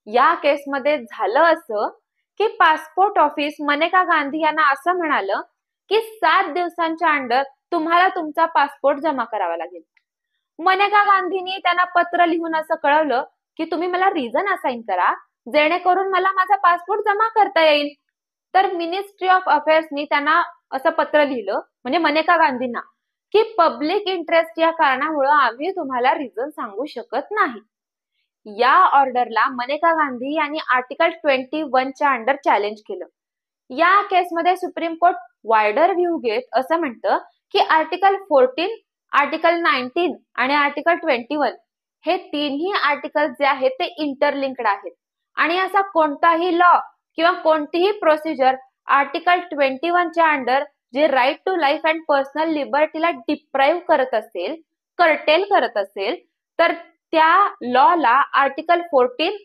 या केसमध्ये झालं असं की पासपोर्ट ऑफिस मनेका गांधी यांना असं म्हणालं की 7 दिवसांच्या अंडर तुम्हाला तुमचा पासपोर्ट जमा करावा लागेल. मनेका गांधींनी त्यांना पत्र लिहून असं कळवलं की तुम्ही मला रिझन असाइन करा जेणेकरून मला माझा पासपोर्ट जमा करता येईल. तर मिनिस्ट्री ऑफ अफेअर्सनी त्यांना असं पत्र लिहिलं म्हणजे मनेका गांधींना की पब्लिक इंटरेस्ट या कारणामुळे आम्ही तुम्हाला रिझन सांगू शकत नाही. या ऑर्डरला मनेका गांधी यांनी आर्टिकल 21 च्या अंडर चॅलेंज केलं. या केसमध्ये सुप्रीम कोर्ट वायडर व्ह्यू घेत असं म्हणतं की आर्टिकल 14, आर्टिकल 19 आणि आर्टिकल 21 हे तिन्ही आर्टिकल जे आहेत ते इंटरलिंक्ड आहेत आणि असा कोणताही लॉ किंवा कोणतीही प्रोसिजर आर्टिकल 21 च्या अंडर जे right to life and personal लिबर्टीला डिप्राईव्ह करत असेल, कर्टेल करत असेल, तर त्या लॉला आर्टिकल 14